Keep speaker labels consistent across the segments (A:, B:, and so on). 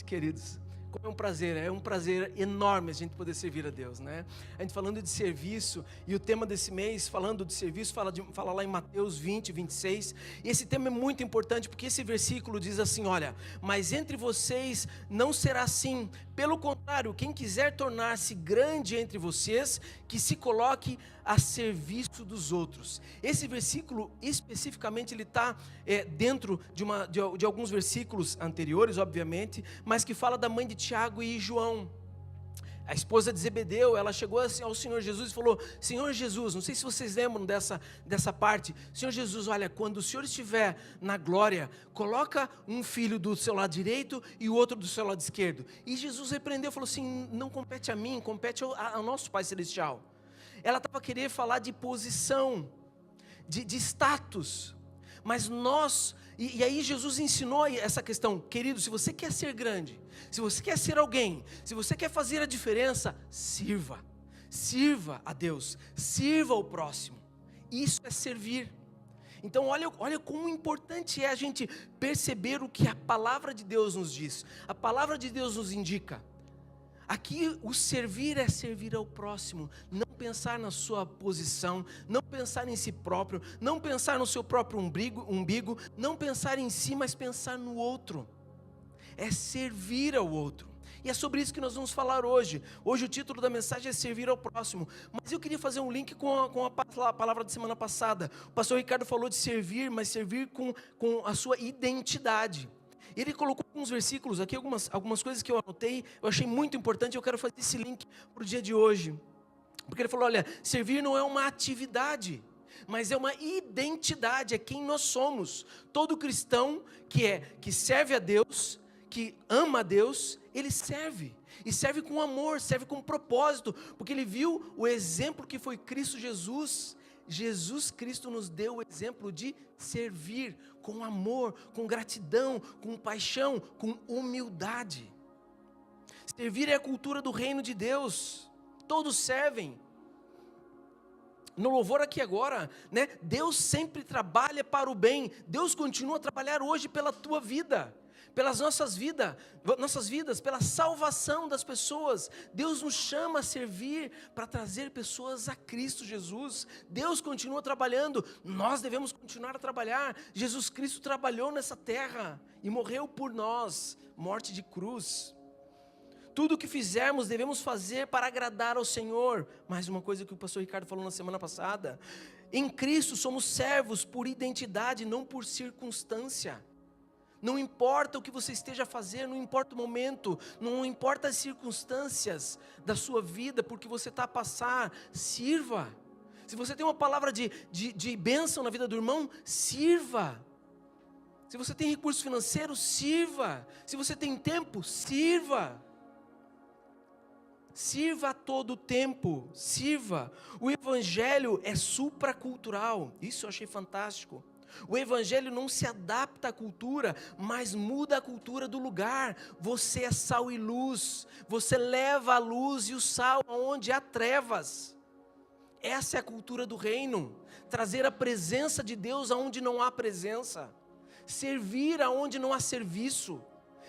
A: noite, queridos. Como é um prazer enorme a gente poder servir a Deus, né? A gente falando de serviço, e o tema desse mês, falando de serviço, fala lá em Mateus 20, 26, e esse tema é muito importante, porque esse versículo diz assim, olha, mas entre vocês não será assim, pelo contrário, quem quiser tornar-se grande entre vocês, que se coloque a serviço dos outros. Esse versículo, especificamente, ele está dentro de alguns versículos anteriores, obviamente, mas que fala da mãe de Tiago e João. A esposa de Zebedeu, ela chegou assim ao Senhor Jesus e falou, Senhor Jesus, não sei se vocês lembram dessa parte, Senhor Jesus, olha, quando o Senhor estiver na glória, coloca um filho do seu lado direito e o outro do seu lado esquerdo. E Jesus repreendeu, falou assim, não compete a mim, compete ao nosso Pai Celestial. Ela estava querendo falar de posição, de status, mas nós, e aí Jesus ensinou essa questão, querido, se você quer ser grande, se você quer ser alguém, se você quer fazer a diferença, sirva a Deus, sirva ao próximo, isso é servir. Então olha como importante é a gente perceber o que a palavra de Deus nos diz, a palavra de Deus nos indica. Aqui o servir é servir ao próximo, não pensar na sua posição, não pensar em si próprio, não pensar no seu próprio umbigo, não pensar em si, mas pensar no outro. É servir ao outro. E é sobre isso que nós vamos falar hoje. Hoje o título da mensagem é servir ao próximo. Mas eu queria fazer um link com a palavra da semana passada. O pastor Ricardo falou de servir, mas servir com a sua identidade. Ele colocou alguns versículos aqui, algumas coisas que eu anotei, eu achei muito importante, eu quero fazer esse link para o dia de hoje. Porque ele falou, olha, servir não é uma atividade, mas é uma identidade, é quem nós somos. Todo cristão que serve a Deus, que ama a Deus, ele serve. E serve com amor, serve com propósito, porque ele viu o exemplo que foi Cristo Jesus. Jesus Cristo nos deu o exemplo de servir com amor, com gratidão, com paixão, com humildade. Servir é a cultura do reino de Deus. Todos servem. No louvor aqui agora, né? Deus sempre trabalha para o bem. Deus continua a trabalhar hoje pela tua vida, pelas nossas vidas, pela salvação das pessoas. Deus nos chama a servir para trazer pessoas a Cristo Jesus. Deus continua trabalhando, nós devemos continuar a trabalhar. Jesus Cristo trabalhou nessa terra e morreu por nós, morte de cruz. Tudo o que fizermos devemos fazer para agradar ao Senhor. Mais uma coisa que o pastor Ricardo falou na semana passada. Em Cristo somos servos por identidade, não por circunstância. Não importa o que você esteja fazendo, não importa o momento, não importa as circunstâncias da sua vida, porque você está a passar, sirva. Se você tem uma palavra de bênção na vida do irmão, sirva. Se você tem recurso financeiro, sirva. Se você tem tempo, sirva. Sirva a todo tempo, sirva. O evangelho é supracultural, isso eu achei fantástico. O evangelho não se adapta à cultura, mas muda a cultura do lugar. Você é sal e luz, você leva a luz e o sal aonde há trevas. Essa é a cultura do reino, trazer a presença de Deus aonde não há presença, servir aonde não há serviço,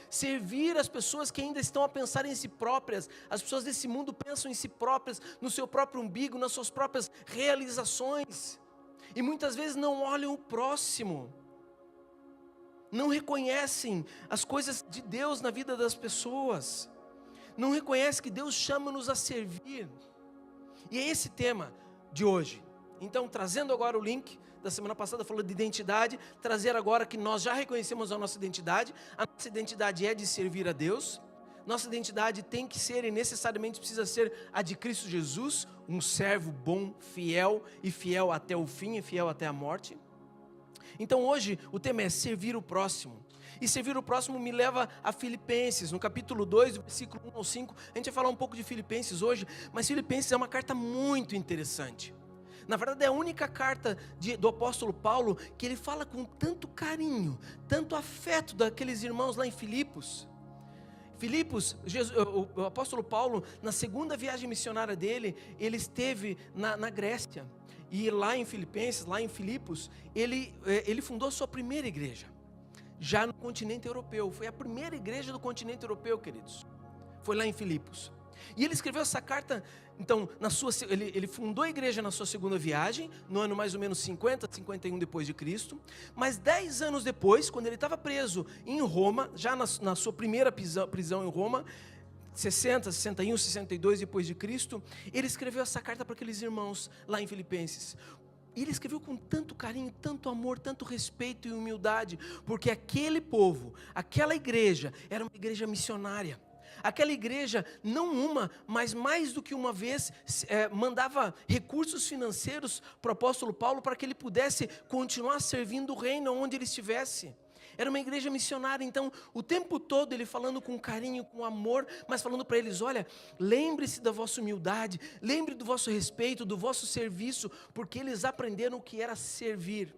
A: servir as pessoas que ainda estão a pensar em si próprias. As pessoas desse mundo pensam em si próprias, no seu próprio umbigo, nas suas próprias realizações. E muitas vezes não olham o próximo, não reconhecem as coisas de Deus na vida das pessoas, não reconhecem que Deus chama-nos a servir. E é esse tema de hoje. Então, trazendo agora o link da semana passada, falando de identidade, trazer agora que nós já reconhecemos a nossa identidade é de servir a Deus. Nossa identidade tem que ser e necessariamente precisa ser a de Cristo Jesus, um servo bom, fiel e fiel até o fim e fiel até a morte. Então hoje o tema é servir o próximo. E servir o próximo me leva a Filipenses, no capítulo 2, do versículo 1 ao 5. A gente vai falar um pouco de Filipenses hoje, mas Filipenses é uma carta muito interessante. Na verdade é a única carta do apóstolo Paulo que ele fala com tanto carinho, tanto afeto daqueles irmãos lá em Filipos. O apóstolo Paulo, na segunda viagem missionária dele, ele esteve na Grécia. E lá em Filipenses, lá em Filipos, ele fundou a sua primeira igreja. já no continente europeu. Foi a primeira igreja do continente europeu, queridos. Foi lá em Filipos. E ele escreveu essa carta, então, ele fundou a igreja na sua segunda viagem, no ano mais ou menos 50, 51 depois de Cristo. Mas 10 anos depois, quando ele estava preso em Roma, já na sua primeira prisão em Roma, 60, 61, 62 depois de Cristo, ele escreveu essa carta para aqueles irmãos lá em Filipenses. E ele escreveu com tanto carinho, tanto amor, tanto respeito e humildade, porque aquele povo, aquela igreja, era uma igreja missionária. Aquela igreja, não uma, mas mais do que uma vez, mandava recursos financeiros para o apóstolo Paulo, para que ele pudesse continuar servindo o reino onde ele estivesse. Era uma igreja missionária, então o tempo todo ele falando com carinho, com amor, mas falando para eles: olha, lembre-se da vossa humildade, lembre do vosso respeito, do vosso serviço, porque eles aprenderam o que era servir.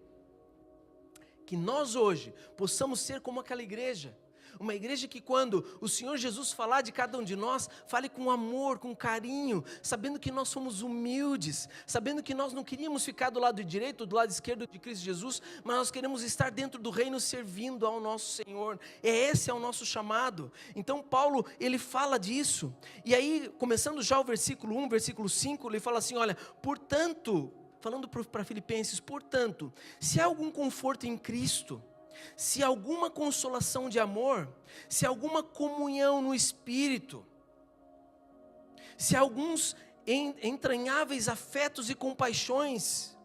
A: Que nós hoje possamos ser como aquela igreja. Uma igreja que quando o Senhor Jesus falar de cada um de nós, fale com amor, com carinho, sabendo que nós somos humildes, sabendo que nós não queríamos ficar do lado direito, do lado esquerdo de Cristo Jesus, mas nós queremos estar dentro do reino servindo ao nosso Senhor. Esse é o nosso chamado. Então Paulo, ele fala disso. E aí, começando já o versículo 1, versículo 5, ele fala assim, olha, portanto, falando para Filipenses, portanto, se há algum conforto em Cristo, se alguma consolação de amor, se alguma comunhão no Espírito, se alguns entranháveis afetos e compaixões,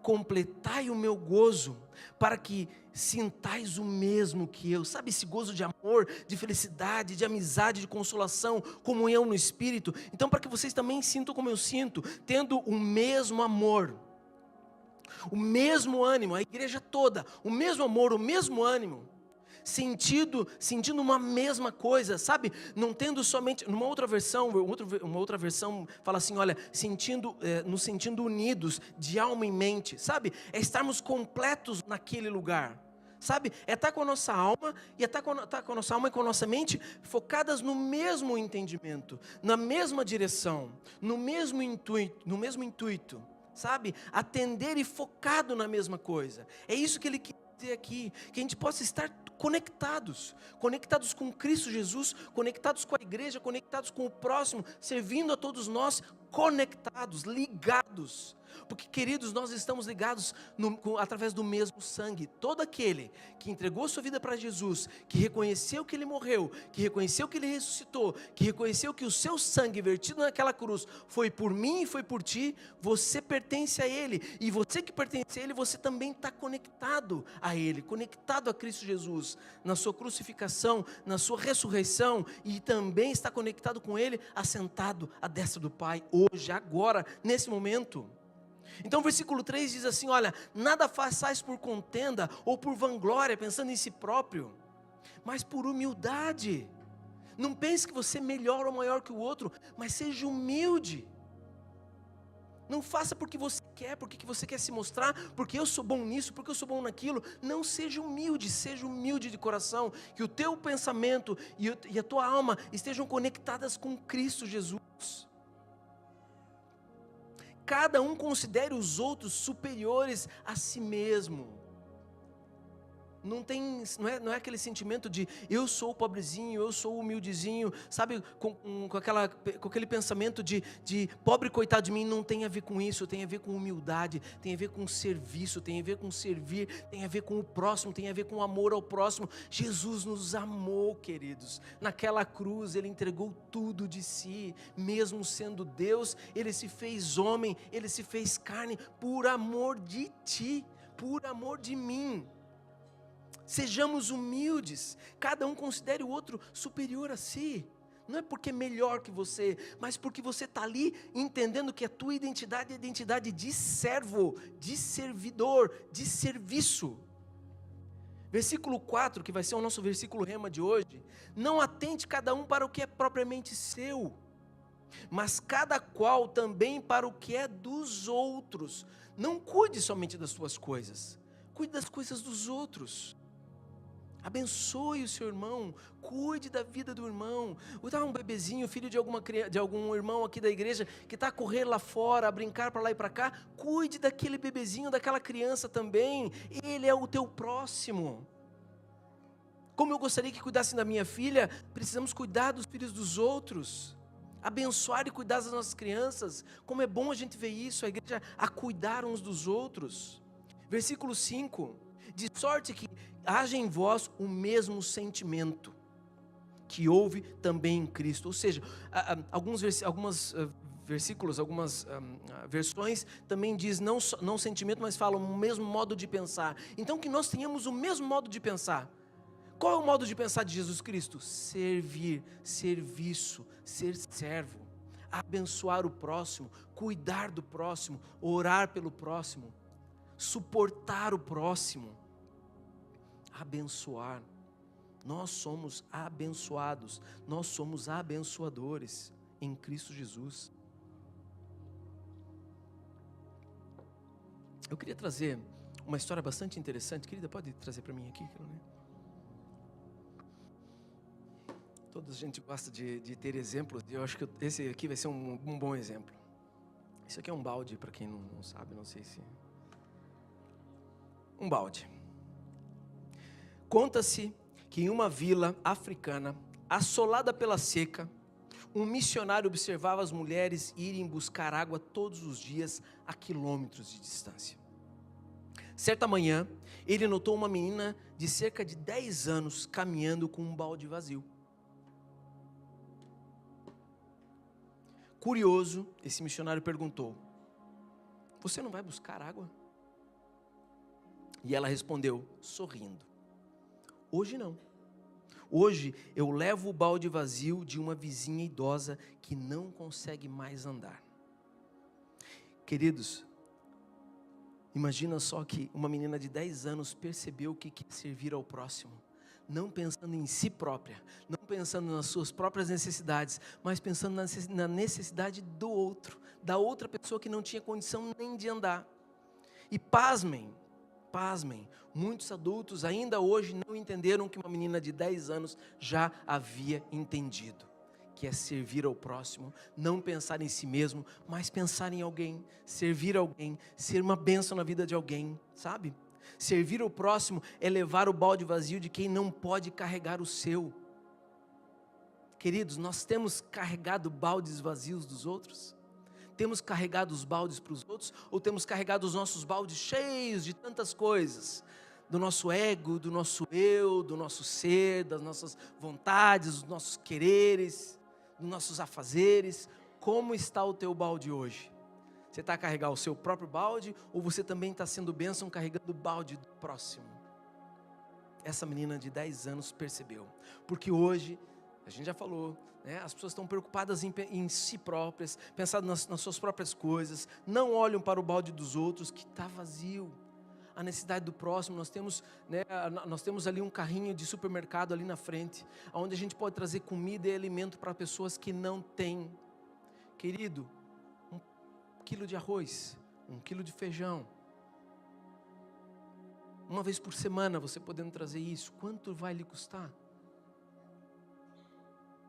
A: completai o meu gozo, para que sintais o mesmo que eu. Sabe esse gozo de amor, de felicidade, de amizade, de consolação, comunhão no Espírito? Então, para que vocês também sintam como eu sinto, tendo o mesmo amor, o mesmo ânimo, a igreja toda, o mesmo amor, o mesmo ânimo, sentindo uma mesma coisa, sabe? Não tendo somente, uma outra versão fala assim, olha, nos sentindo unidos de alma e mente, sabe? É estarmos completos naquele lugar, sabe? É estar com a nossa alma, e estar com a nossa alma e com a nossa mente focadas no mesmo entendimento, na mesma direção, no mesmo intuito. Sabe, atender e focado na mesma coisa. É isso que ele quer dizer aqui, que a gente possa estar conectados com Cristo Jesus, conectados com a igreja, conectados com o próximo, servindo a todos nós, conectados, ligados. Porque, queridos, nós estamos ligados através do mesmo sangue. Todo aquele que entregou sua vida para Jesus, que reconheceu que Ele morreu, que reconheceu que Ele ressuscitou, que reconheceu que o seu sangue vertido naquela cruz foi por mim e foi por ti, você pertence a Ele. E você que pertence a Ele, você também está conectado a Ele, conectado a Cristo Jesus, na sua crucificação, na sua ressurreição, e também está conectado com Ele, assentado à destra do Pai, hoje, agora, nesse momento. Então o versículo 3 diz assim, olha, nada façais por contenda ou por vanglória, pensando em si próprio, mas por humildade. Não pense que você é melhor ou maior que o outro, mas seja humilde. Não faça porque você quer se mostrar, porque eu sou bom nisso, porque eu sou bom naquilo. Não, seja humilde de coração, que o teu pensamento e a tua alma estejam conectadas com Cristo Jesus. Cada um considere os outros superiores a si mesmo. Não é aquele sentimento de eu sou o pobrezinho, eu sou o humildezinho, sabe, com aquele pensamento de pobre coitado de mim. Não tem a ver com isso, tem a ver com humildade, tem a ver com serviço, tem a ver com servir, tem a ver com o próximo, tem a ver com o amor ao próximo. Jesus nos amou, queridos, naquela cruz Ele entregou tudo de si, mesmo sendo Deus, Ele se fez homem, Ele se fez carne, por amor de ti, por amor de mim. Sejamos humildes, cada um considere o outro superior a si. Não é porque é melhor que você, mas porque você está ali entendendo que a tua identidade é a identidade de servo, de servidor, de serviço. Versículo 4, que vai ser o nosso versículo rema de hoje. Não atente cada um para o que é propriamente seu, mas cada qual também para o que é dos outros. Não cuide somente das suas coisas, cuide das coisas dos outros. Abençoe o seu irmão, cuide da vida do irmão. Um bebezinho, filho de algum irmão aqui da igreja, que está a correr lá fora, a brincar para lá e para cá, cuide daquele bebezinho, daquela criança também. Ele é o teu próximo. Como eu gostaria que cuidassem da minha filha, precisamos cuidar dos filhos dos outros. Abençoar e cuidar das nossas crianças. Como é bom a gente ver isso, a igreja a cuidar uns dos outros. Versículo 5. De sorte que haja em vós o mesmo sentimento que houve também em Cristo. Ou seja, algumas versões também diz não sentimento, mas falam o mesmo modo de pensar. Então que nós tenhamos o mesmo modo de pensar. Qual é o modo de pensar de Jesus Cristo? Servir, serviço, ser servo, abençoar o próximo, cuidar do próximo, orar pelo próximo, suportar o próximo, abençoar. Nós somos abençoados, nós somos abençoadores em Cristo Jesus. Eu queria trazer uma história bastante interessante. Querida, pode trazer para mim aqui? Toda a gente gosta de ter exemplos, e eu acho que esse aqui vai ser um bom exemplo. Isso aqui é um balde, para quem não sabe, não sei se... Um balde. Conta-se que em uma vila africana, assolada pela seca, um missionário observava as mulheres irem buscar água todos os dias a quilômetros de distância. Certa manhã, ele notou uma menina de cerca de 10 anos caminhando com um balde vazio. Curioso, esse missionário perguntou: você não vai buscar água? E ela respondeu, sorrindo: hoje não. Hoje eu levo o balde vazio de uma vizinha idosa que não consegue mais andar. Queridos, imagina só que uma menina de 10 anos percebeu o que é servir ao próximo. Não pensando em si própria, não pensando nas suas próprias necessidades, mas pensando na necessidade do outro, da outra pessoa que não tinha condição nem de andar. E pasmem, muitos adultos ainda hoje não entenderam que uma menina de 10 anos já havia entendido, que é servir ao próximo, não pensar em si mesmo, mas pensar em alguém, servir alguém, ser uma bênção na vida de alguém, sabe? Servir ao próximo é levar o balde vazio de quem não pode carregar o seu. Queridos, nós temos carregado baldes vazios dos outros? Temos carregado os baldes para os outros? Ou temos carregado os nossos baldes cheios de tantas coisas? Do nosso ego, do nosso eu, do nosso ser, das nossas vontades, dos nossos quereres, dos nossos afazeres. Como está o teu balde hoje? Você está a carregar o seu próprio balde, ou você também está sendo bênção carregando o balde do próximo? Essa menina de 10 anos percebeu, porque hoje, a gente já falou, né, as pessoas estão preocupadas em si próprias, pensando nas suas próprias coisas, não olham para o balde dos outros que está vazio. A necessidade do próximo, nós temos ali um carrinho de supermercado ali na frente, onde a gente pode trazer comida e alimento para pessoas que não têm. Querido, 1 quilo de arroz, 1 quilo de feijão, uma vez por semana você podendo trazer isso, quanto vai lhe custar?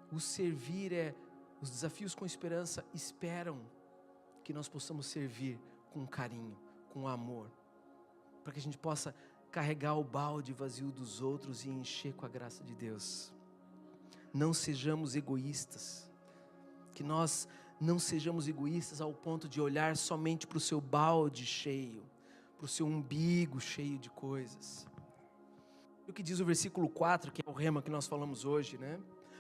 A: O servir os desafios com esperança esperam que nós possamos servir com carinho, com amor, para que a gente possa carregar o balde vazio dos outros e encher com a graça de Deus. Não sejamos egoístas, que nós não sejamos egoístas ao ponto de olhar somente para o seu balde cheio, para o seu umbigo cheio de coisas. O que diz o versículo 4, que é o rema que nós falamos hoje, né?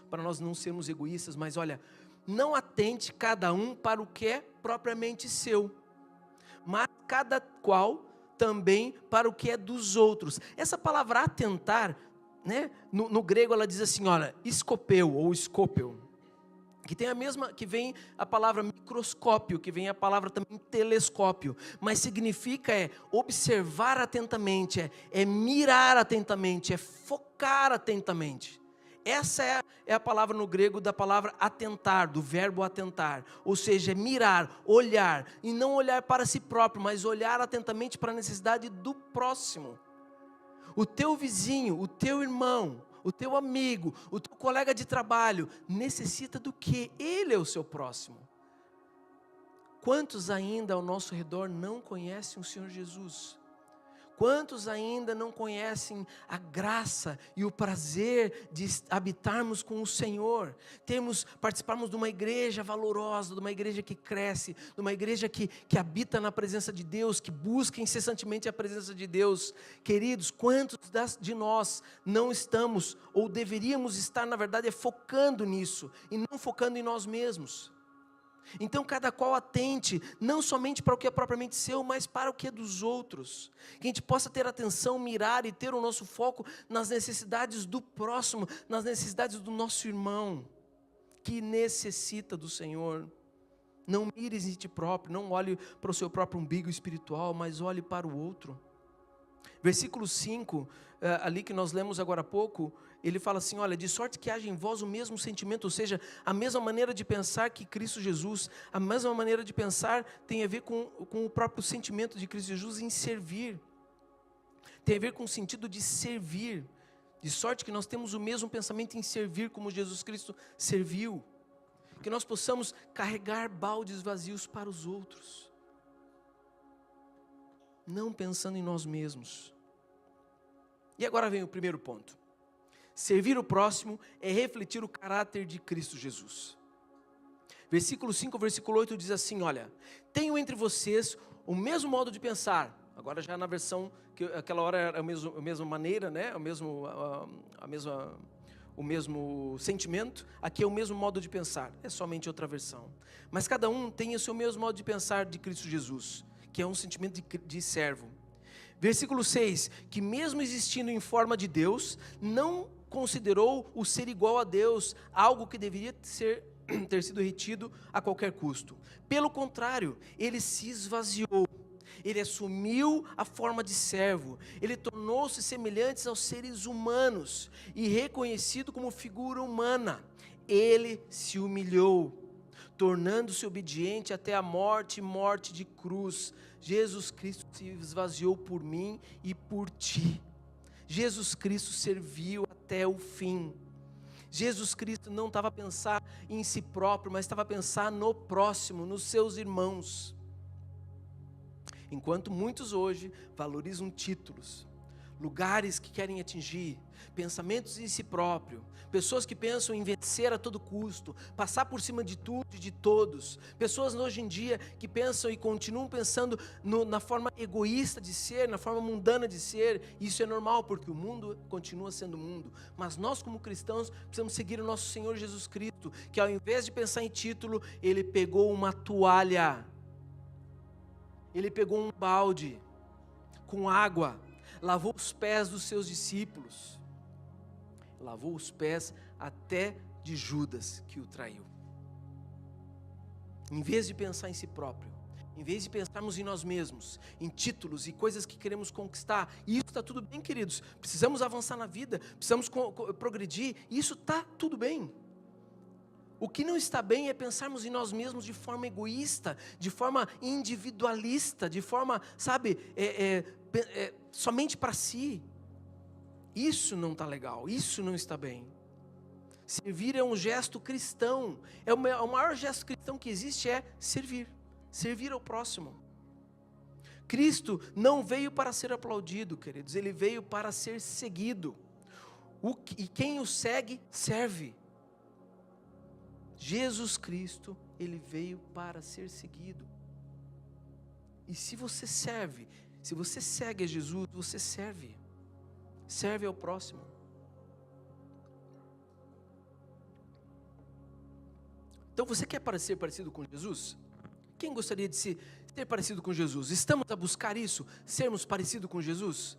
A: Para nós não sermos egoístas, mas olha, não atente cada um para o que é propriamente seu, mas cada qual também para o que é dos outros. Essa palavra atentar, né? No grego ela diz assim, olha, escopeu ou escópio, que tem a mesma, que vem a palavra microscópio, que vem a palavra também telescópio, mas significa observar atentamente, é mirar atentamente, é focar atentamente. Essa é a palavra no grego da palavra atentar, do verbo atentar, ou seja, é mirar, olhar, e não olhar para si próprio, mas olhar atentamente para a necessidade do próximo. O teu vizinho, o teu irmão, o teu amigo, o teu colega de trabalho, necessita do quê? Ele é o seu próximo. Quantos ainda ao nosso redor não conhecem o Senhor Jesus? Quantos ainda não conhecem a graça e o prazer de habitarmos com o Senhor? Participarmos de uma igreja valorosa, de uma igreja que cresce, de uma igreja que habita na presença de Deus, que busca incessantemente a presença de Deus. Queridos, quantos de nós não estamos, ou deveríamos estar, na verdade, focando nisso, e não focando em nós mesmos? Então cada qual atente, não somente para o que é propriamente seu, mas para o que é dos outros. Que a gente possa ter atenção, mirar e ter o nosso foco nas necessidades do próximo, nas necessidades do nosso irmão, que necessita do Senhor. Não mires em ti próprio, não olhe para o seu próprio umbigo espiritual, mas olhe para o outro. Versículo 5, ali que nós lemos agora há pouco, ele fala assim, olha, de sorte que haja em vós o mesmo sentimento, ou seja, a mesma maneira de pensar que Cristo Jesus, a mesma maneira de pensar tem a ver com o próprio sentimento de Cristo Jesus em servir, tem a ver com o sentido de servir, de sorte que nós temos o mesmo pensamento em servir como Jesus Cristo serviu, que nós possamos carregar baldes vazios para os outros, não pensando em nós mesmos. E agora vem o primeiro ponto. Servir o próximo é refletir o caráter de Cristo Jesus. Versículo 5, versículo 8 diz assim, olha, tenho entre vocês o mesmo modo de pensar. Agora já na versão, que aquela hora era a mesma maneira, né? O mesmo sentimento, aqui é o mesmo modo de pensar, é somente outra versão. Mas cada um tem o seu mesmo modo de pensar de Cristo Jesus, que é um sentimento de servo. Versículo 6, que mesmo existindo em forma de Deus, não considerou o ser igual a Deus, algo que deveria ter sido retido a qualquer custo. Pelo contrário, ele se esvaziou, ele assumiu a forma de servo, ele tornou-se semelhante aos seres humanos, e reconhecido como figura humana, ele se humilhou, tornando-se obediente até a morte de cruz. Jesus Cristo se esvaziou por mim e por ti. Jesus Cristo serviu até o fim. Jesus Cristo não estava a pensar em si próprio, mas estava a pensar no próximo, nos seus irmãos. Enquanto muitos hoje valorizam títulos, lugares que querem atingir, pensamentos em si próprio, pessoas que pensam em vencer a todo custo, passar por cima de tudo e de todos, pessoas hoje em dia que pensam e continuam pensando na forma egoísta de ser, na forma mundana de ser. Isso é normal, porque o mundo continua sendo mundo, mas nós como cristãos precisamos seguir o nosso Senhor Jesus Cristo, que ao invés de pensar em título, ele pegou uma toalha, ele pegou um balde com água, lavou os pés dos seus discípulos, lavou os pés até de Judas, que o traiu. Em vez de pensar em si próprio, em vez de pensarmos em nós mesmos, em títulos e coisas que queremos conquistar, e isso está tudo bem, queridos, precisamos avançar na vida, precisamos progredir, e isso está tudo bem. O que não está bem é pensarmos em nós mesmos de forma egoísta, de forma individualista, de forma, somente para si. Isso não está legal, isso não está bem. Servir é um gesto cristão, o maior gesto cristão que existe é servir ao próximo. Cristo não veio para ser aplaudido, queridos, ele veio para ser seguido. E quem o segue, serve. Jesus Cristo, ele veio para ser seguido. E se você serve, se você segue a Jesus, você serve ao próximo. Então você quer ser parecido com Jesus? Quem gostaria de ser parecido com Jesus? Estamos a buscar isso, sermos parecidos com Jesus?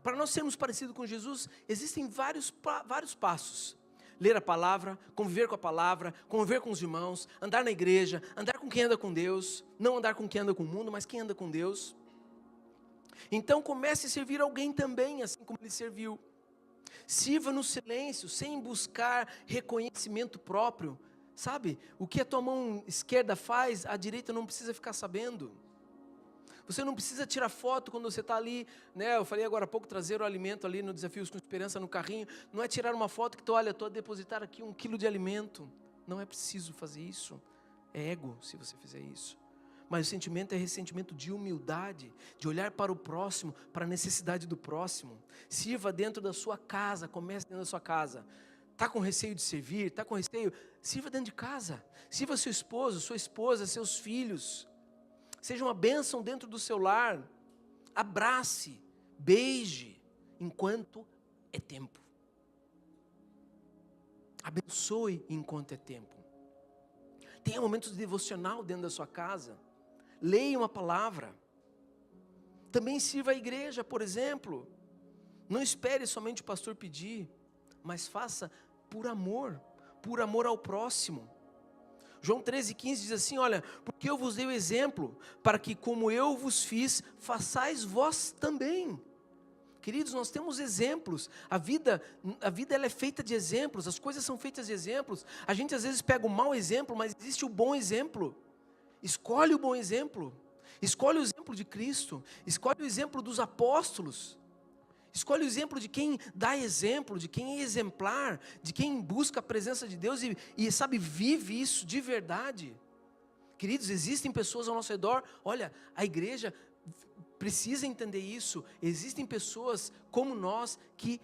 A: Para nós sermos parecidos com Jesus, existem vários passos. Ler a palavra, conviver com a palavra, conviver com os irmãos, andar na igreja, andar com quem anda com Deus, não andar com quem anda com o mundo, mas quem anda com Deus. Então comece a servir alguém também, assim como ele serviu. Sirva no silêncio, sem buscar reconhecimento próprio. Sabe, o que a tua mão esquerda faz, a direita não precisa ficar sabendo. Você não precisa tirar foto quando você está ali, né? Eu falei agora há pouco, trazer o alimento ali no Desafios com Esperança no carrinho. Não é tirar uma foto que tu olha, estou a depositar aqui 1 quilo de alimento. Não é preciso fazer isso. É ego se você fizer isso. Mas o sentimento é esse sentimento de humildade, de olhar para o próximo, para a necessidade do próximo. Sirva dentro da sua casa, comece dentro da sua casa. Está com receio de servir? Está com receio? Sirva dentro de casa. Sirva seu esposo, sua esposa, seus filhos. Seja uma bênção dentro do seu lar. Abrace, beije, enquanto é tempo. Abençoe enquanto é tempo. Tenha momentos de devocional dentro da sua casa. Leia uma palavra. Também sirva a igreja, por exemplo. Não espere somente o pastor pedir, mas faça por amor ao próximo. João 13,15 diz assim, olha, porque eu vos dei o exemplo, para que como eu vos fiz, façais vós também. Queridos, nós temos exemplos, a vida ela é feita de exemplos, as coisas são feitas de exemplos, a gente às vezes pega o mau exemplo, mas existe o bom exemplo. Escolhe o bom exemplo, escolhe o exemplo de Cristo, escolhe o exemplo dos apóstolos, escolhe o exemplo de quem dá exemplo, de quem é exemplar, de quem busca a presença de Deus e sabe, vive isso de verdade. Queridos, existem pessoas ao nosso redor, olha, a igreja precisa entender isso, existem pessoas como nós que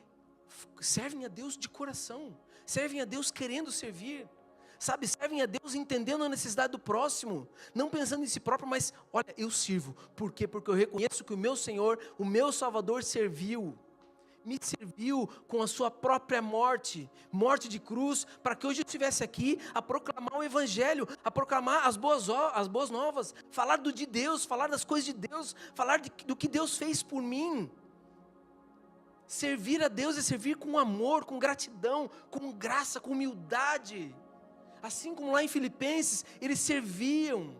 A: servem a Deus de coração, servem a Deus querendo servir, sabe, servem a Deus entendendo a necessidade do próximo, não pensando em si próprio, mas olha, eu sirvo, por quê? Porque eu reconheço que o meu Senhor, o meu Salvador me serviu com a sua própria morte de cruz, para que hoje eu estivesse aqui a proclamar o Evangelho, a proclamar as boas novas, falar de Deus, falar das coisas de Deus, falar do que Deus fez por mim. Servir a Deus é servir com amor, com gratidão, com graça, com humildade. Assim como lá em Filipenses, eles serviam,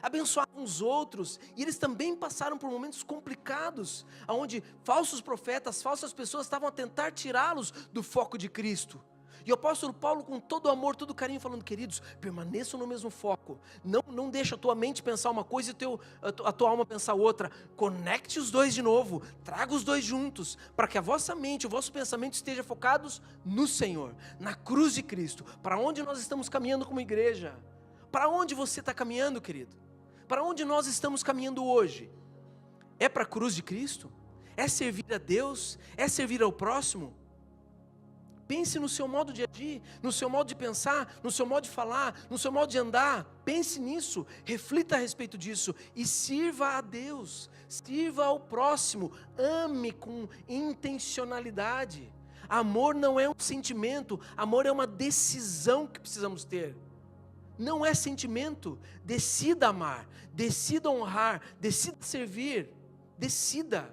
A: abençoavam os outros, e eles também passaram por momentos complicados, onde falsos profetas, falsas pessoas estavam a tentar tirá-los do foco de Cristo. E o apóstolo Paulo, com todo amor, todo carinho, falando, queridos, permaneçam no mesmo foco, não deixa a tua mente pensar uma coisa e a tua alma pensar outra, conecte os dois de novo, traga os dois juntos, para que a vossa mente, o vosso pensamento esteja focados no Senhor, na cruz de Cristo. Para onde nós estamos caminhando como igreja? Para onde você está caminhando, querido? Para onde nós estamos caminhando hoje? É para a cruz de Cristo? É servir a Deus? É servir ao próximo? Pense no seu modo de agir, no seu modo de pensar, no seu modo de falar, no seu modo de andar. Pense nisso, reflita a respeito disso e sirva a Deus, sirva ao próximo, ame com intencionalidade. Amor não é um sentimento, amor é uma decisão que precisamos ter. Não é sentimento, decida amar, decida honrar, decida servir, decida.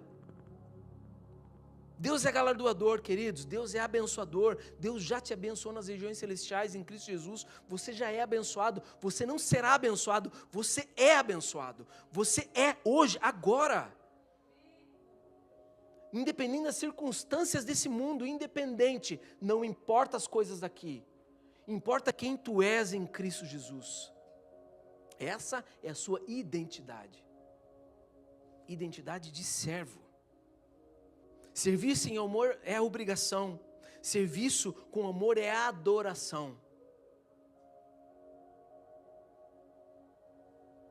A: Deus é galardoador, queridos, Deus é abençoador, Deus já te abençoou nas regiões celestiais em Cristo Jesus, você já é abençoado, você não será abençoado, você é abençoado, você é hoje, agora. Independente das circunstâncias desse mundo, independente, não importa as coisas daqui, importa quem tu és em Cristo Jesus. Essa é a sua identidade de servo. Servir sem amor é obrigação, serviço com amor é adoração.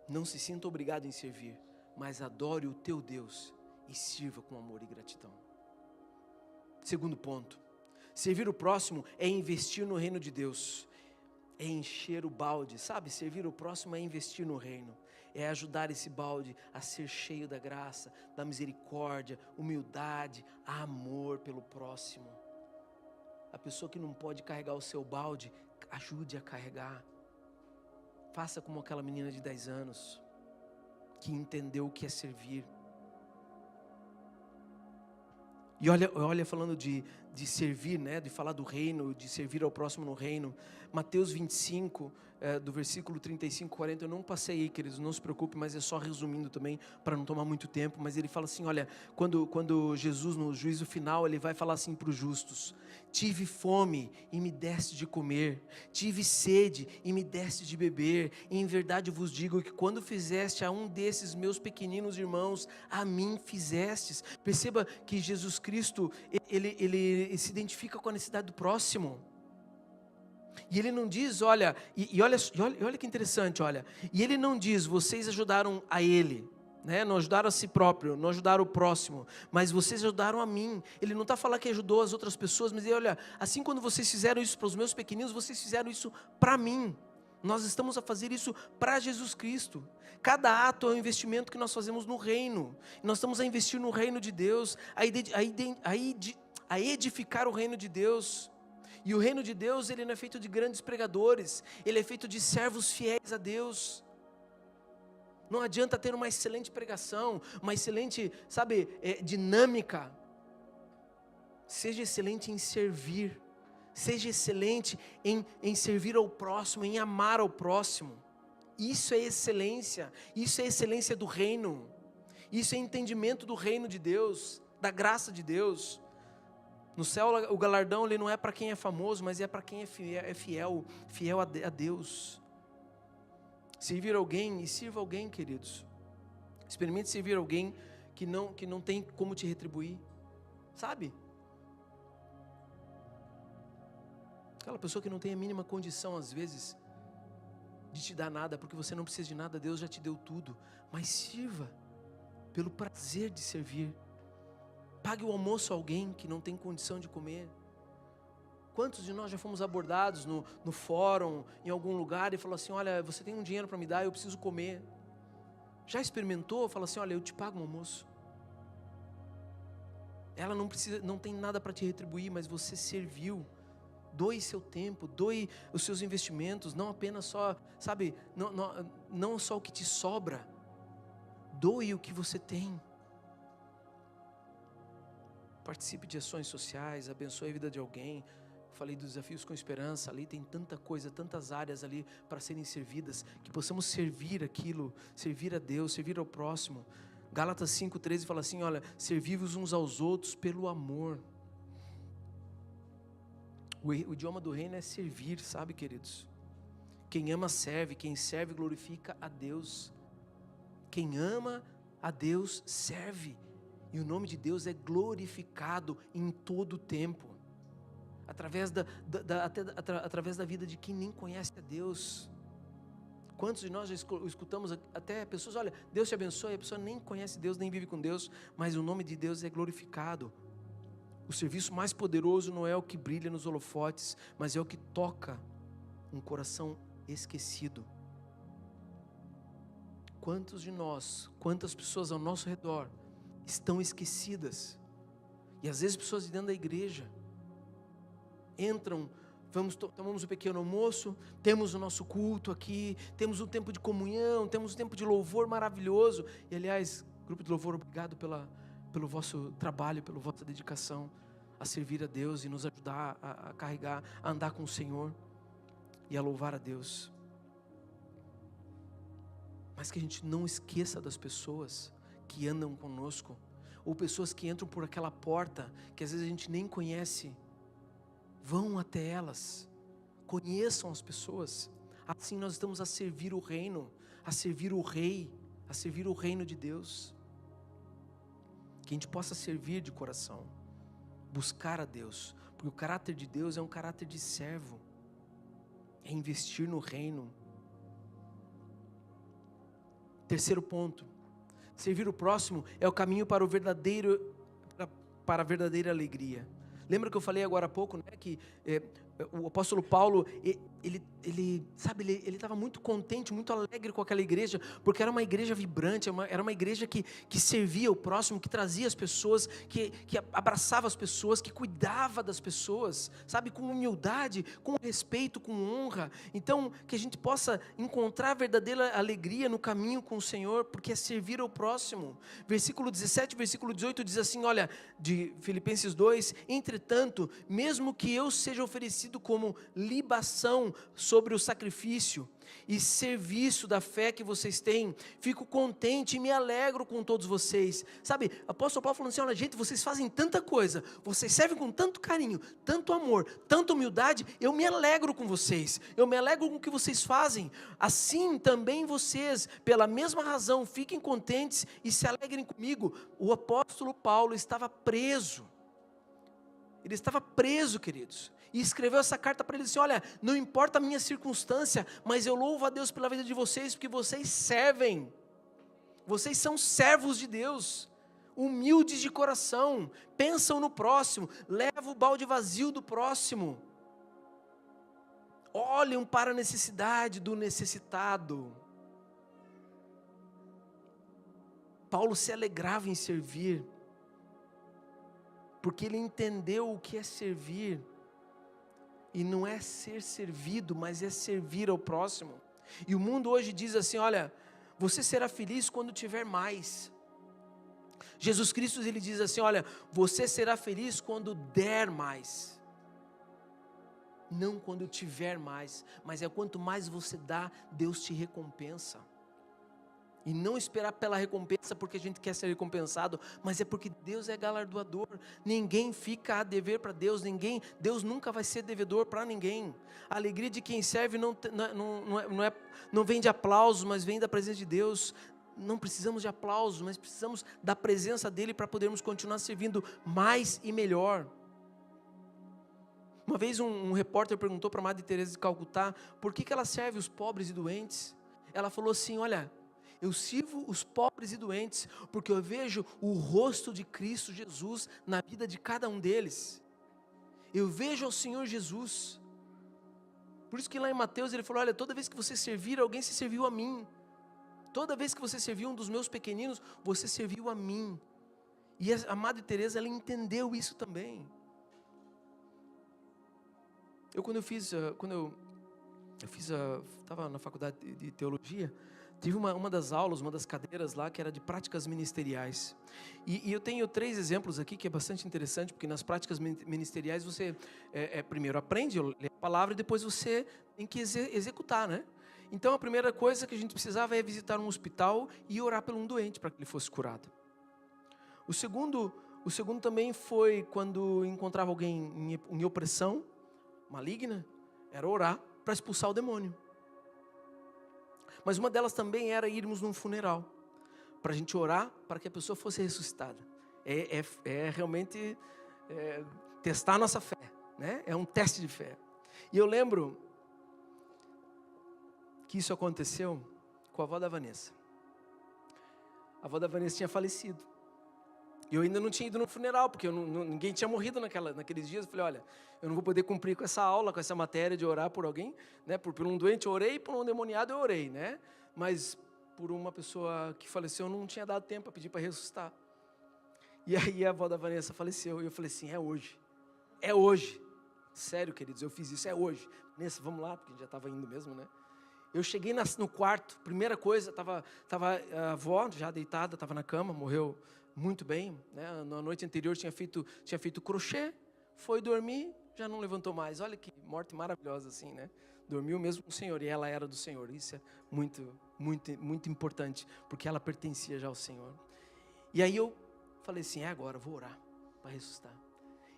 A: Não se sinta obrigado em servir, mas adore o teu Deus e sirva com amor e gratidão. Segundo ponto, servir o próximo é investir no reino de Deus, é encher o balde, sabe? Servir o próximo é investir no reino, é ajudar esse balde a ser cheio da graça, da misericórdia, humildade, amor pelo próximo. A pessoa que não pode carregar o seu balde, ajude a carregar. Faça como aquela menina de 10 anos, que entendeu o que é servir. E olha falando de servir, né, de falar do reino, de servir ao próximo no reino. Mateus 25, do versículo 35, 40, eu não passei aí, queridos, não se preocupe, mas é só resumindo também, para não tomar muito tempo. Mas ele fala assim, olha, quando Jesus no juízo final, ele vai falar assim para os justos: tive fome e me deste de comer, tive sede e me deste de beber, e em verdade vos digo que quando fizeste a um desses meus pequeninos irmãos, a mim fizestes. Perceba que Jesus Cristo, ele se identifica com a necessidade do próximo. E ele não diz, olha, olha que interessante, olha. E ele não diz, vocês ajudaram a ele, né? Não ajudaram a si próprio, não ajudaram o próximo, mas vocês ajudaram a mim. Ele não está falando que ajudou as outras pessoas, mas ele, olha, assim quando vocês fizeram isso para os meus pequeninos, vocês fizeram isso para mim. Nós estamos a fazer isso para Jesus Cristo. Cada ato é um investimento que nós fazemos no reino. Nós estamos a investir no reino de Deus, a edificar o reino de Deus. E o reino de Deus, ele não é feito de grandes pregadores, ele é feito de servos fiéis a Deus. Não adianta ter uma excelente pregação, uma excelente, dinâmica. Seja excelente em servir. Seja excelente em servir ao próximo, em amar ao próximo. Isso é excelência do reino. Isso é entendimento do reino de Deus, da graça de Deus. No céu o galardão ele não é para quem é famoso, mas é para quem é fiel a Deus. Servir alguém, e sirva alguém, queridos. Experimente servir alguém que não tem como te retribuir, sabe? Aquela pessoa que não tem a mínima condição, às vezes, de te dar nada, porque você não precisa de nada, Deus já te deu tudo. Mas sirva, pelo prazer de servir. Pague o almoço a alguém que não tem condição de comer. Quantos de nós já fomos abordados no fórum, em algum lugar, e falou assim, olha, você tem um dinheiro para me dar, eu preciso comer. Já experimentou? Fala assim, olha, eu te pago um almoço. Ela não tem nada para te retribuir, mas você serviu. Doe seu tempo, doe os seus investimentos, não apenas só, não só o que te sobra. Doe o que você tem. Participe de ações sociais, abençoe a vida de alguém. Falei dos desafios com esperança, ali tem tanta coisa, tantas áreas ali para serem servidas, que possamos servir aquilo, servir a Deus, servir ao próximo. Gálatas 5:13 fala assim, olha, servi-vos uns aos outros pelo amor. O idioma do reino é servir, sabe, queridos? Quem ama serve, quem serve glorifica a Deus. Quem ama a Deus serve. E o nome de Deus é glorificado em todo o tempo. Através através da vida de quem nem conhece a Deus. Quantos de nós já escutamos até pessoas, olha, Deus te abençoe, a pessoa nem conhece Deus, nem vive com Deus, mas o nome de Deus é glorificado. O serviço mais poderoso não é o que brilha nos holofotes, mas é o que toca um coração esquecido. Quantos de nós, quantas pessoas ao nosso redor estão esquecidas? E às vezes pessoas de dentro da igreja entram, tomamos um pequeno almoço, temos o nosso culto aqui, temos um tempo de comunhão, temos um tempo de louvor maravilhoso. E aliás, grupo de louvor, obrigado pelo vosso trabalho, pela vossa dedicação a servir a Deus e nos ajudar a carregar, a andar com o Senhor e a louvar a Deus. Mas que a gente não esqueça das pessoas que andam conosco, ou pessoas que entram por aquela porta que às vezes a gente nem conhece. Vão até elas, conheçam as pessoas. Assim nós estamos a servir o reino, a servir o rei, a servir o reino de Deus. Que a gente possa servir de coração, buscar a Deus, porque o caráter de Deus é um caráter de servo, é investir no reino. Terceiro ponto, servir o próximo é o caminho para a verdadeira alegria. Lembra que eu falei agora há pouco, né, que o apóstolo Paulo, ele estava muito contente, muito alegre com aquela igreja, porque era uma igreja vibrante, era uma igreja que servia o próximo, que trazia as pessoas, que abraçava as pessoas, que cuidava das pessoas, sabe, com humildade, com respeito, com honra. Então, que a gente possa encontrar verdadeira alegria no caminho com o Senhor, porque é servir ao próximo. Versículo 17, versículo 18 diz assim, olha, de Filipenses 2, entretanto, mesmo que eu seja oferecido como libação sobre o sacrifício e serviço da fé que vocês têm, fico contente e me alegro com todos vocês. Sabe, o apóstolo Paulo falando assim, olha gente, vocês fazem tanta coisa, vocês servem com tanto carinho, tanto amor, tanta humildade, eu me alegro com vocês, eu me alegro com o que vocês fazem. Assim também vocês, pela mesma razão, fiquem contentes e se alegrem comigo. O apóstolo Paulo estava preso. Ele estava preso, queridos. E escreveu essa carta para eles assim: olha, não importa a minha circunstância, mas eu louvo a Deus pela vida de vocês, porque vocês servem. Vocês são servos de Deus, humildes de coração, pensam no próximo, levam o balde vazio do próximo. Olham para a necessidade do necessitado. Paulo se alegrava em servir, porque ele entendeu o que é servir. E não é ser servido, mas é servir ao próximo. E o mundo hoje diz assim: olha, você será feliz quando tiver mais. Jesus Cristo, ele diz assim: olha, você será feliz quando der mais. Não quando tiver mais, mas é quanto mais você dá, Deus te recompensa. E não esperar pela recompensa porque a gente quer ser recompensado, mas é porque Deus é galardoador. Ninguém fica a dever para Deus, Deus nunca vai ser devedor para ninguém. A alegria de quem serve não vem de aplausos, mas vem da presença de Deus. Não precisamos de aplausos, mas precisamos da presença dEle para podermos continuar servindo mais e melhor. Uma vez um repórter perguntou para a Madre Teresa de Calcutá por que ela serve os pobres e doentes. Ela falou assim: olha, eu sirvo os pobres e doentes, porque eu vejo o rosto de Cristo Jesus na vida de cada um deles. Eu vejo ao Senhor Jesus. Por isso que lá em Mateus ele falou: olha, toda vez que você servir alguém, você serviu a mim. Toda vez que você serviu um dos meus pequeninos, você serviu a mim. E a Madre Teresa, ela entendeu isso também. Estava na faculdade de teologia, tive uma das aulas, uma das cadeiras lá, que era de práticas ministeriais. E eu tenho 3 exemplos aqui, que é bastante interessante, porque nas práticas ministeriais você, primeiro aprende a ler a palavra, e depois você tem que executar, né? Então a primeira coisa que a gente precisava é visitar um hospital e orar por um doente, para que ele fosse curado. O segundo também foi quando encontrava alguém em opressão maligna, era orar para expulsar o demônio. Mas uma delas também era irmos num funeral, para a gente orar para que a pessoa fosse ressuscitada. Realmente testar a nossa fé, né? É um teste de fé. E eu lembro que isso aconteceu com a avó da Vanessa. A avó da Vanessa tinha falecido. E eu ainda não tinha ido no funeral, porque ninguém tinha morrido naqueles dias. Eu falei: olha, eu não vou poder cumprir com essa aula, com essa matéria de orar por alguém, né? Por um doente eu orei, por um endemoniado eu orei, né? Mas por uma pessoa que faleceu, eu não tinha dado tempo para pedir para ressuscitar. E aí a avó da Vanessa faleceu, e eu falei assim: é hoje. Sério, queridos, eu fiz isso, é hoje. Vanessa, vamos lá, porque a gente já estava indo mesmo, né? Eu cheguei no quarto, primeira coisa, estava a avó já deitada, estava na cama, morreu muito bem, né? Na noite anterior tinha feito crochê, foi dormir, já não levantou mais. Olha que morte maravilhosa assim, né? Dormiu mesmo com o Senhor, e ela era do Senhor. Isso é muito, muito, muito importante, porque ela pertencia já ao Senhor. E aí eu falei assim: é agora, vou orar para ressuscitar.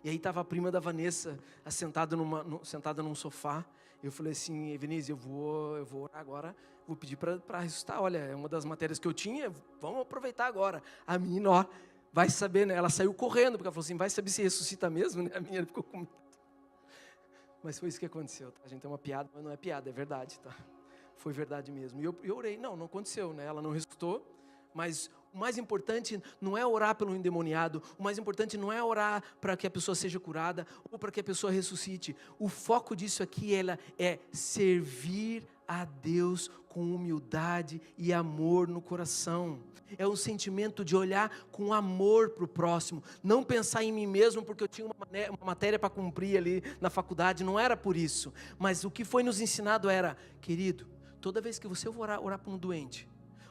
A: E aí estava a prima da Vanessa sentada num sofá. Eu falei assim: Evenise, eu vou orar agora, vou pedir para ressuscitar. Olha, é uma das matérias que eu tinha, vamos aproveitar agora. A menina, ó, vai saber, né? Ela saiu correndo, porque ela falou assim: vai saber se ressuscita mesmo, né? A menina ficou com medo. Mas foi isso que aconteceu, tá? A gente tem uma piada, mas não é piada, é verdade, tá? Foi verdade mesmo. E eu orei, não aconteceu, né? Ela não ressuscitou, mas o mais importante não é orar pelo endemoniado, o mais importante não é orar para que a pessoa seja curada ou para que a pessoa ressuscite. O foco disso aqui é servir a Deus com humildade e amor no coração. É um sentimento de olhar com amor para o próximo, não pensar em mim mesmo porque eu tinha uma matéria para cumprir ali na faculdade, não era por isso. Mas o que foi nos ensinado era: querido, toda vez que você orar por um doente,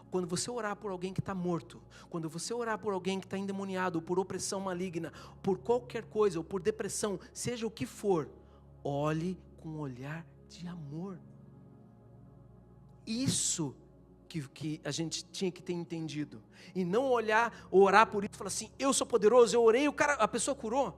A: quando você orar por alguém que está morto, quando você orar por alguém que está endemoniado, ou por opressão maligna, por qualquer coisa, ou por depressão, seja o que for, olhe com um olhar de amor. Isso que a gente tinha que ter entendido. E não orar por isso e falar assim: eu sou poderoso, eu orei, a pessoa curou.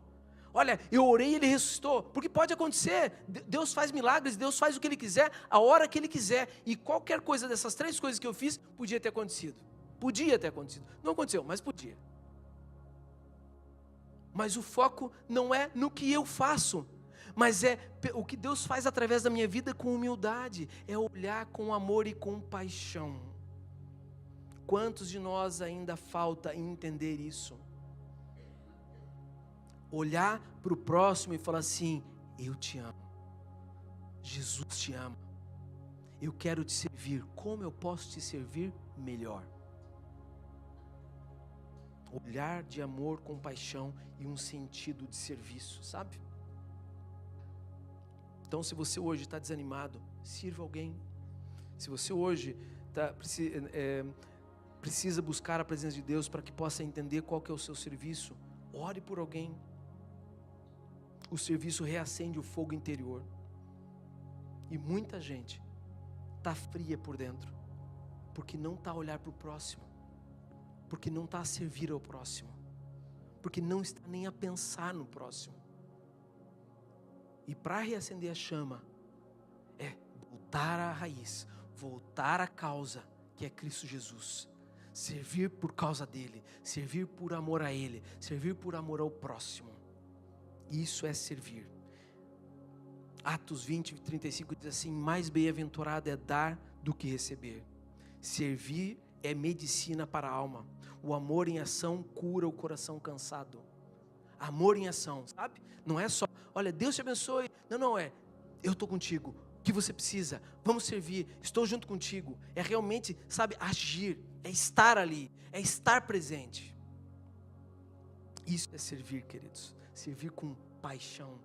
A: Olha, eu orei e ele ressuscitou. Porque pode acontecer, Deus faz milagres, Deus faz o que Ele quiser, a hora que Ele quiser. E qualquer coisa dessas 3 coisas que eu fiz, podia ter acontecido. Podia ter acontecido. Não aconteceu, mas podia. Mas o foco não é no que eu faço, mas é o que Deus faz através da minha vida com humildade, é olhar com amor e compaixão. Quantos de nós ainda falta entender isso? Olhar para o próximo e falar assim: eu te amo, Jesus te ama, eu quero te servir, como eu posso te servir melhor? Olhar de amor, compaixão e um sentido de serviço, sabe? Então, se você hoje está desanimado, sirva alguém. Se você hoje precisa buscar a presença de Deus para que possa entender qual que é o seu serviço, ore por alguém. O serviço reacende o fogo interior. E muita gente está fria por dentro, porque não está a olhar para o próximo, porque não está a servir ao próximo, porque não está nem a pensar no próximo. E para reacender a chama, é voltar à raiz, voltar à causa, que é Cristo Jesus. Servir por causa dEle, servir por amor a Ele, servir por amor ao próximo. Isso é servir. Atos 20, 35 diz assim: mais bem-aventurado é dar do que receber. Servir é medicina para a alma. O amor em ação cura o coração cansado. Amor em ação, sabe? Não é só, olha, Deus te abençoe. Não, eu estou contigo. O que você precisa? Vamos servir. Estou junto contigo. É realmente, sabe, agir. É estar ali. É estar presente. Isso é servir, queridos. Servir com paixão,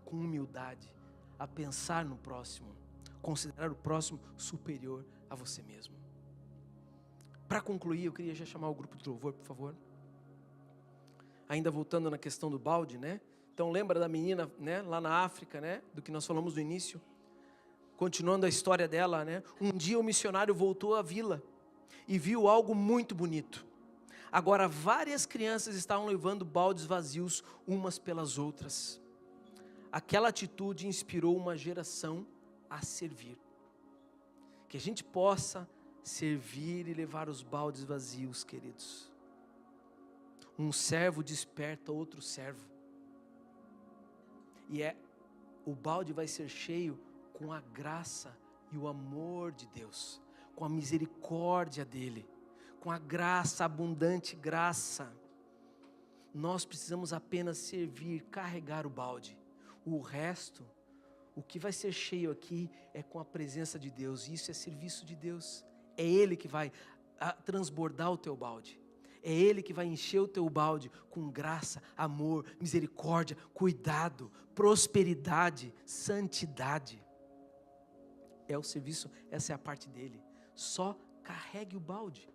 A: com humildade, a pensar no próximo, considerar o próximo superior a você mesmo. Para concluir, eu queria já chamar o grupo de louvor, por favor. Ainda voltando na questão do balde, né? Então lembra da menina, né, lá na África, né, do que nós falamos no início? Continuando a história dela, né? Um dia o missionário voltou à vila e viu algo muito bonito. Agora várias crianças estavam levando baldes vazios umas pelas outras. Aquela atitude inspirou uma geração a servir. Que a gente possa servir e levar os baldes vazios, queridos. Um servo desperta outro servo. E o balde vai ser cheio com a graça e o amor de Deus, com a misericórdia dEle, com a graça, abundante graça. Nós precisamos apenas servir, carregar o balde. O resto, o que vai ser cheio aqui é com a presença de Deus. Isso é serviço de Deus. É Ele que vai transbordar o teu balde. É Ele que vai encher o teu balde com graça, amor, misericórdia, cuidado, prosperidade, santidade. É o serviço, essa é a parte dele. Só carregue o balde.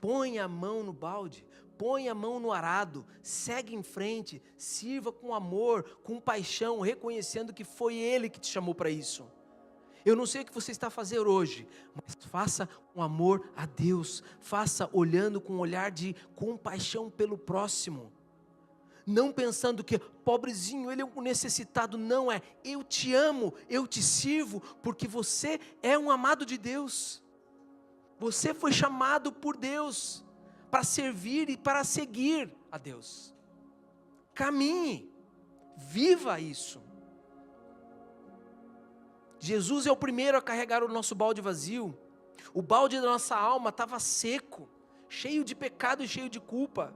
A: Põe a mão no balde, põe a mão no arado, segue em frente, sirva com amor, com paixão, reconhecendo que foi Ele que te chamou para isso. Eu não sei o que você está fazendo hoje, mas faça com amor a Deus, faça olhando com um olhar de compaixão pelo próximo. Não pensando que, pobrezinho, ele é um necessitado, não é. Eu te amo, eu te sirvo, porque você é um amado de Deus. Você foi chamado por Deus para servir e para seguir a Deus. Caminhe, viva isso. Jesus é o primeiro a carregar o nosso balde vazio. O balde da nossa alma estava seco, cheio de pecado e cheio de culpa.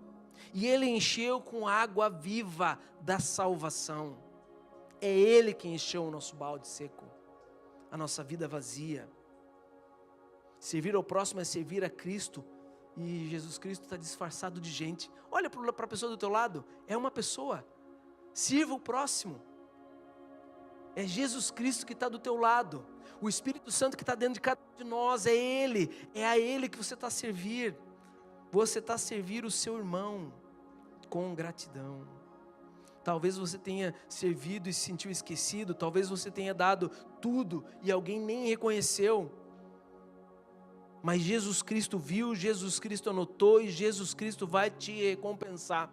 A: E Ele encheu com água viva da salvação. É Ele que encheu o nosso balde seco, a nossa vida vazia. Servir ao próximo é servir a Cristo. E Jesus Cristo está disfarçado de gente. Olha para a pessoa do teu lado, é uma pessoa. Sirva o próximo. É Jesus Cristo que está do teu lado. O Espírito Santo que está dentro de cada um de nós. É Ele. É a Ele que você está a servir. Você está a servir o seu irmão com gratidão. Talvez você tenha servido e se sentiu esquecido. Talvez você tenha dado tudo e alguém nem reconheceu. Mas Jesus Cristo viu, Jesus Cristo anotou e Jesus Cristo vai te recompensar.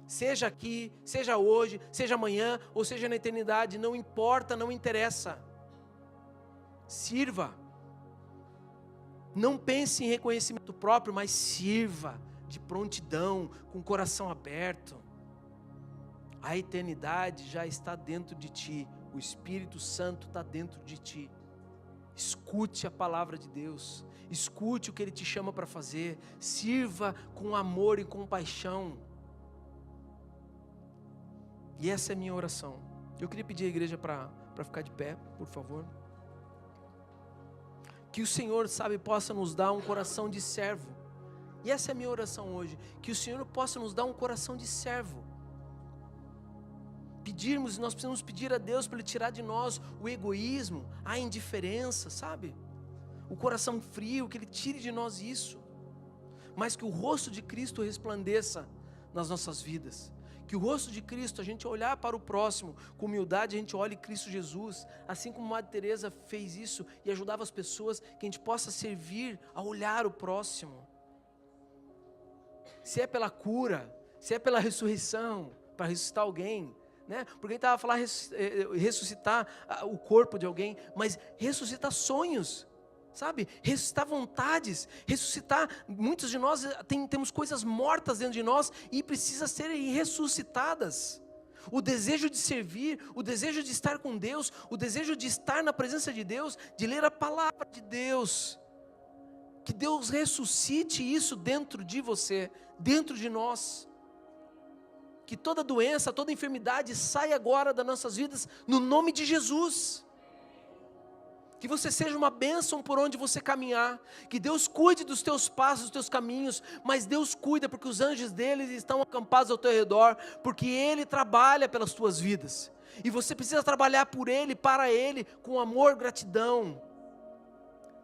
A: Seja aqui, seja hoje, seja amanhã ou seja na eternidade, não importa, não interessa. Sirva. Não pense em reconhecimento próprio, mas sirva de prontidão, com o coração aberto. A eternidade já está dentro de ti, o Espírito Santo está dentro de ti. Escute a palavra de Deus, escute o que Ele te chama para fazer, sirva com amor e compaixão. E essa é a minha oração. Eu queria pedir à igreja para ficar de pé, por favor. Que o Senhor, sabe, possa nos dar um coração de servo. E essa é a minha oração hoje, que o Senhor possa nos dar um coração de servo. Pedirmos, nós precisamos pedir a Deus para Ele tirar de nós o egoísmo, a indiferença, sabe? O coração frio, que Ele tire de nós isso. Mas que o rosto de Cristo resplandeça nas nossas vidas. Que o rosto de Cristo, a gente olhar para o próximo com humildade, a gente olhe Cristo Jesus, assim como Madre Teresa fez isso e ajudava as pessoas, que a gente possa servir a olhar o próximo. Se é pela cura, se é pela ressurreição, para ressuscitar alguém, né? Porque a gente estava a falar ressuscitar o corpo de alguém, mas ressuscitar sonhos, sabe? Ressuscitar vontades, ressuscitar, muitos de nós temos coisas mortas dentro de nós e precisam serem ressuscitadas. O desejo de servir, o desejo de estar com Deus, o desejo de estar na presença de Deus, de ler a palavra de Deus. Que Deus ressuscite isso dentro de você, dentro de nós. Que toda doença, toda enfermidade saia agora das nossas vidas, no nome de Jesus. Que você seja uma bênção por onde você caminhar. Que Deus cuide dos teus passos, dos teus caminhos. Mas Deus cuida porque os anjos dele estão acampados ao teu redor. Porque Ele trabalha pelas tuas vidas. E você precisa trabalhar por Ele, para Ele, com amor, gratidão.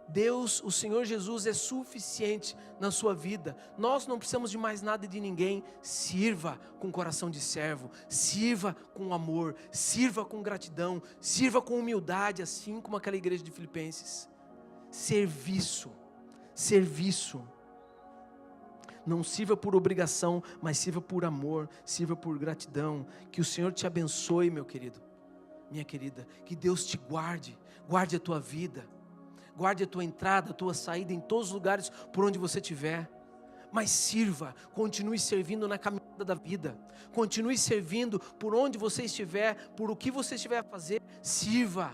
A: Deus, o Senhor Jesus é suficiente na sua vida. Nós não precisamos de mais nada de ninguém. Sirva com coração de servo, sirva com amor, sirva com gratidão, sirva com humildade, assim como aquela igreja de Filipenses. Serviço. Não sirva por obrigação, mas sirva por amor, sirva por gratidão. Que o Senhor te abençoe, meu querido, minha querida. Que Deus te guarde a tua vida. Guarde a tua entrada, a tua saída em todos os lugares por onde você estiver. Mas sirva, continue servindo na caminhada da vida. Continue servindo por onde você estiver, por o que você estiver a fazer. Sirva.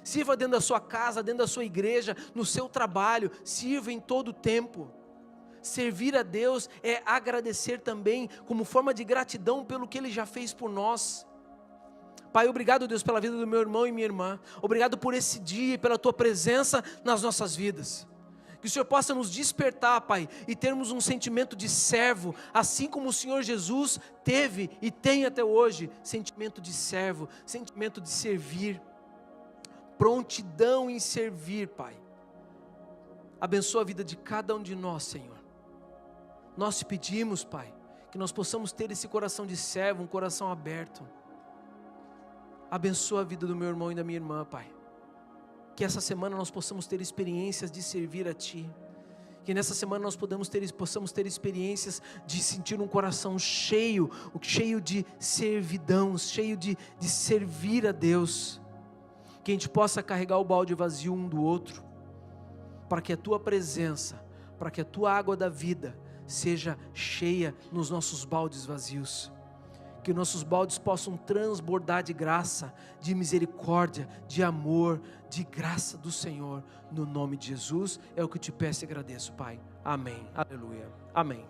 A: Sirva dentro da sua casa, dentro da sua igreja, no seu trabalho. Sirva em todo o tempo. Servir a Deus é agradecer também como forma de gratidão pelo que Ele já fez por nós. Pai, obrigado, Deus, pela vida do meu irmão e minha irmã. Obrigado por esse dia e pela Tua presença nas nossas vidas. Que o Senhor possa nos despertar, Pai, e termos um sentimento de servo, assim como o Senhor Jesus teve e tem até hoje, sentimento de servo, sentimento de servir, prontidão em servir, Pai. Abençoa a vida de cada um de nós, Senhor. Nós te pedimos, Pai, que nós possamos ter esse coração de servo, um coração aberto. Abençoa a vida do meu irmão e da minha irmã, Pai. Que essa semana nós possamos ter experiências de servir a Ti. Que nessa semana nós possamos ter experiências de sentir um coração cheio de servidão, cheio de servir a Deus. Que a gente possa carregar o balde vazio um do outro, para que a Tua presença, para que a Tua água da vida seja cheia nos nossos baldes vazios. Que nossos baldes possam transbordar de graça, de misericórdia, de amor, de graça do Senhor. No nome de Jesus, é o que eu te peço e agradeço, Pai. Amém. Aleluia. Amém.